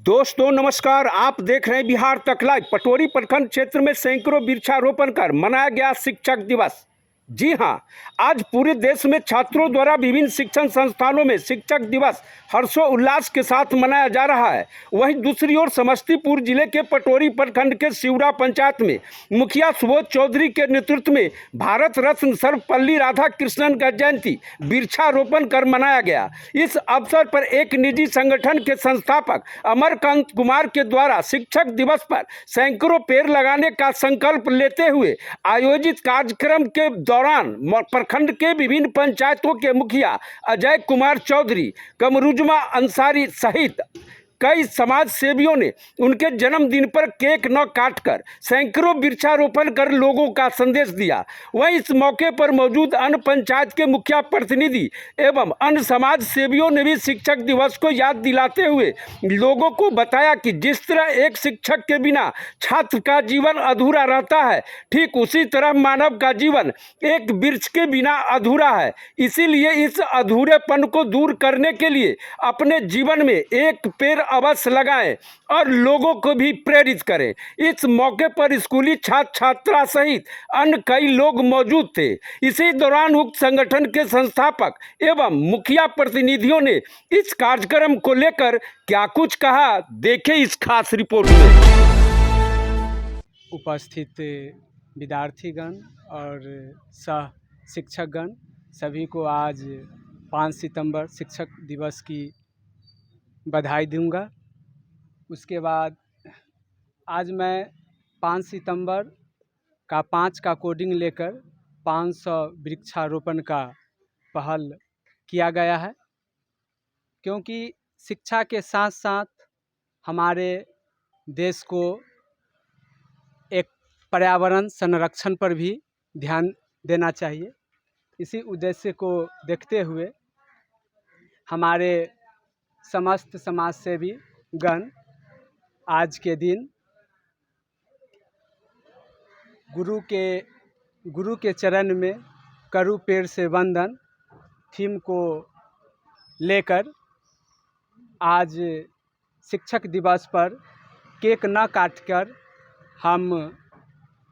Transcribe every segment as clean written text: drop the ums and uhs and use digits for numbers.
दोस्तों नमस्कार। आप देख रहे हैं बिहार तक लाइव। पटोरी प्रखंड क्षेत्र में सैकड़ों वृक्षारोपण कर मनाया गया शिक्षक दिवस। जी हां, आज पूरे देश में छात्रों द्वारा विभिन्न शिक्षण संस्थानों में शिक्षक दिवस हर्षोल्लास के साथ मनाया जा रहा है। वहीं दूसरी ओर समस्तीपुर जिले के पटोरी प्रखंड के शिवरा पंचायत में मुखिया सुबोध चौधरी के नेतृत्व में भारत रत्न सर्वपल्ली राधाकृष्णन का जयंती वृक्षारोपण कर मनाया गया। इस अवसर पर एक निजी संगठन के संस्थापक अमरकांत कुमार के द्वारा शिक्षक दिवस पर सैकड़ों पेड़ लगाने का संकल्प लेते हुए आयोजित कार्यक्रम के दौरान प्रखंड के विभिन्न पंचायतों के मुखिया अजय कुमार चौधरी, कमरुजमा अंसारी सहित कई समाज सेवियों ने उनके जन्मदिन पर केक न काटकर सैकड़ों वृक्षारोपण कर लोगों का संदेश दिया। वहीं इस मौके पर मौजूद अन्य पंचायत के मुखिया प्रतिनिधि एवं अन्य समाज सेवियों ने भी शिक्षक दिवस को याद दिलाते हुए लोगों को बताया कि जिस तरह एक शिक्षक के बिना छात्र का जीवन अधूरा रहता है, ठीक उसी तरह मानव का जीवन एक वृक्ष के बिना अधूरा है। इसीलिए इस अधूरेपन को दूर करने के लिए अपने जीवन में एक पेड़ अवश्य लगाएं और लोगों को भी प्रेरित करें। इस मौके पर स्कूली छात्र छात्रा सहित अन्य कई लोग मौजूद थे। इसी दौरान उक्त संगठन के संस्थापक एवं मुखिया प्रतिनिधियों ने इस कार्यक्रम को लेकर क्या कुछ कहा, देखें इस खास रिपोर्ट में। उपस्थित विद्यार्थीगण और सह शिक्षकगण सभी को आज 5 सितंबर शिक्षक दिवस की बधाई दूंगा। उसके बाद आज मैं 5 सितंबर का 5 का कोडिंग लेकर 500 वृक्षारोपण का पहल किया गया है, क्योंकि शिक्षा के साथ साथ हमारे देश को एक पर्यावरण संरक्षण पर भी ध्यान देना चाहिए। इसी उद्देश्य को देखते हुए हमारे समस्त समाज सेवी गण आज के दिन गुरु के चरण में करु पेड़ से वंदन थीम को लेकर आज शिक्षक दिवस पर केक न काटकर हम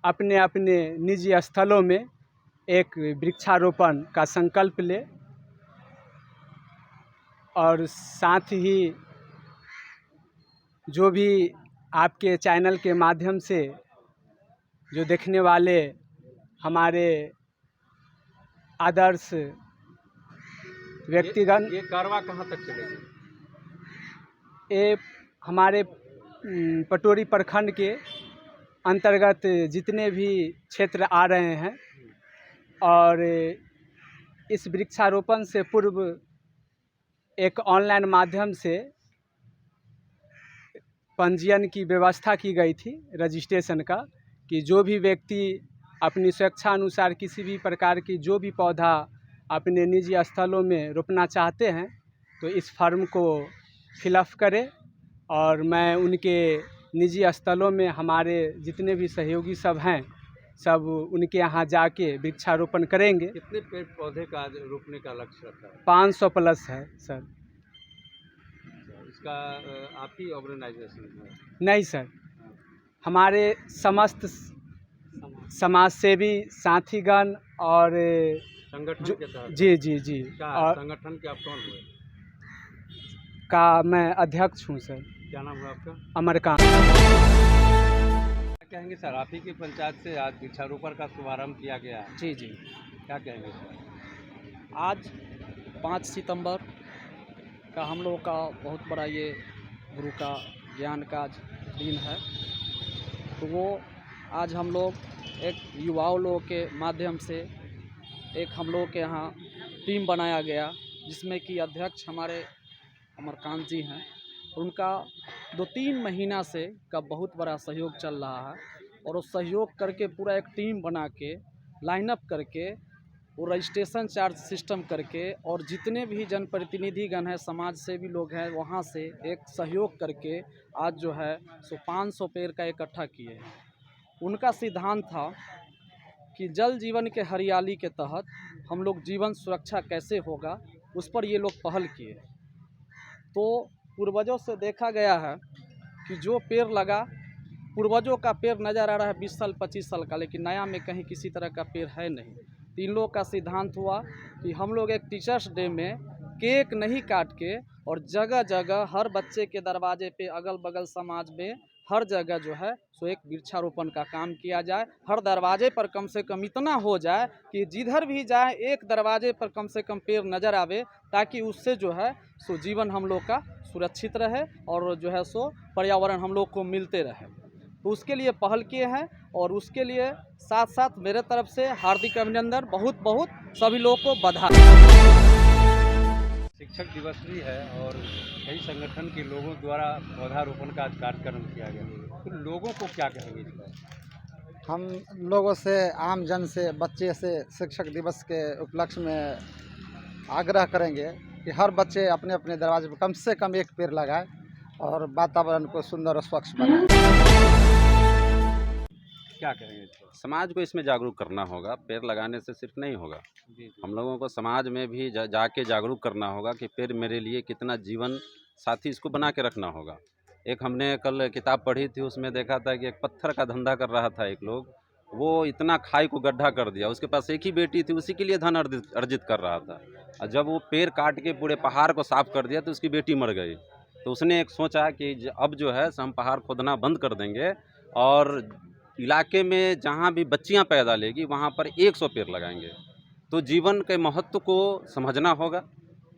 अपने अपने निजी स्थलों में एक वृक्षारोपण का संकल्प लें और साथ ही जो भी आपके चैनल के माध्यम से जो देखने वाले हमारे आदर्श व्यक्तिगण, ये कारवा कहाँ तक चलेगी? ये हमारे पटोरी प्रखंड के अंतर्गत जितने भी क्षेत्र आ रहे हैं और इस वृक्षारोपण से पूर्व एक ऑनलाइन माध्यम से पंजीयन की व्यवस्था की गई थी, रजिस्ट्रेशन का, कि जो भी व्यक्ति अपनी स्वेच्छा अनुसार किसी भी प्रकार की जो भी पौधा अपने निजी स्थलों में रोपना चाहते हैं तो इस फॉर्म को फिलअप करें और मैं उनके निजी स्थलों में हमारे जितने भी सहयोगी सब हैं सब उनके यहाँ जाके वृक्षारोपण करेंगे। कितने पेड़ पौधे का रोपने का लक्ष्य रखा है? 500 प्लस है सर। इसका आप ही ऑर्गेनाइजेशन है? नहीं सर, हमारे समस्त समाज सेवी साथीगण और संगठन के तहत? जी और संगठन के आप कौन हुए? का मैं अध्यक्ष हूँ सर। क्या नाम है आपका? अमरकांत। क्या कहेंगे सर, आप ही की पंचायत से आज वृक्षारोपण का शुभारंभ किया गया है? जी क्या कहेंगे सर? आज 5 सितंबर का हम लोगों का बहुत बड़ा ये गुरु का ज्ञान का दिन है, तो वो आज हम लोग एक युवाओं लोगों के माध्यम से एक हम लोगों के यहाँ टीम बनाया गया, जिसमें कि अध्यक्ष हमारे अमरकांत जी हैं। उनका 2-3 महीना से का बहुत बड़ा सहयोग चल रहा है और वो सहयोग करके पूरा एक टीम बना के लाइनअप करके वो रजिस्ट्रेशन चार्ज सिस्टम करके और जितने भी जनप्रतिनिधिगण हैं, समाज सेवी लोग हैं, वहाँ से एक सहयोग करके आज जो है सो 500 पेड़ का इकट्ठा किए हैं। उनका सिद्धांत था कि जल जीवन के हरियाली के तहत हम लोग जीवन सुरक्षा कैसे होगा, उस पर ये लोग पहल किए। तो पूर्वजों से देखा गया है कि जो पेड़ लगा, पूर्वजों का पेड़ नज़र आ रहा है 20 साल 25 साल का, लेकिन नया में कहीं किसी तरह का पेड़ है नहीं। तो इन लोग का सिद्धांत हुआ कि हम लोग एक टीचर्स डे में केक नहीं काट के और जगह जगह हर बच्चे के दरवाजे पे, अगल बगल समाज में हर जगह जो है सो एक वृक्षारोपण का काम किया जाए। हर दरवाजे पर कम से कम इतना हो जाए कि जिधर भी जाए एक दरवाजे पर कम से कम पेड़ नज़र आवे, ताकि उससे जो है सो जीवन हम लोग का सुरक्षित रहे और जो है सो पर्यावरण हम लोग को मिलते रहे। तो उसके लिए पहल किए हैं और उसके लिए साथ साथ मेरे तरफ से हार्दिक अभिनंदन, बहुत बहुत सभी लोगों को बधाई। शिक्षक दिवस भी है और कई संगठन के लोगों द्वारा पौधारोपण का आज कार्यक्रम किया गया, तो लोगों को क्या कहेंगे इस पर? हम लोगों से, आम जन से, बच्चे से शिक्षक दिवस के उपलक्ष्य में आग्रह करेंगे कि हर बच्चे अपने अपने दरवाजे पर कम से कम एक पेड़ लगाए और वातावरण को सुंदर और स्वच्छ बनाए। क्या कहेंगे इस पर? समाज को इसमें जागरूक करना होगा। पेड़ लगाने से सिर्फ नहीं होगा, हम लोगों को समाज में भी जाके जागरूक करना होगा कि पेड़ मेरे लिए कितना जीवन साथी, इसको बना के रखना होगा। एक हमने कल किताब पढ़ी थी, उसमें देखा था कि एक पत्थर का धंधा कर रहा था एक लोग, वो इतना खाई को गड्ढा कर दिया, उसके पास एक ही बेटी थी, उसी के लिए धन अर्जित कर रहा था। और जब वो पेड़ काट के पूरे पहाड़ को साफ कर दिया तो उसकी बेटी मर गई। तो उसने एक सोचा कि अब जो है हम पहाड़ खोदना बंद कर देंगे और इलाके में जहाँ भी बच्चियाँ पैदा लेगी वहाँ पर 100 पेड़ लगाएंगे। तो जीवन के महत्व को समझना होगा।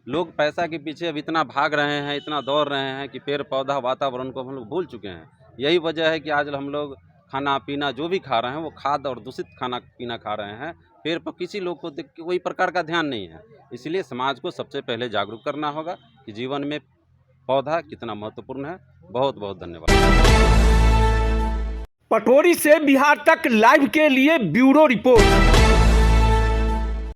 लोग पैसा के पीछे अब इतना भाग रहे हैं, इतना दौड़ रहे हैं कि पेड़ पौधा वातावरण को हम लोग भूल चुके हैं। यही वजह है कि आज हम लोग खाना पीना जो भी खा रहे हैं वो खाद और दूषित खाना पीना खा रहे हैं। पेड़ पर किसी लोग को कोई प्रकार का ध्यान नहीं है। इसलिए समाज को सबसे पहले जागरूक करना होगा कि जीवन में पौधा कितना महत्वपूर्ण है। बहुत बहुत धन्यवाद। पटोरी से बिहार तक लाइव के लिए ब्यूरो रिपोर्ट।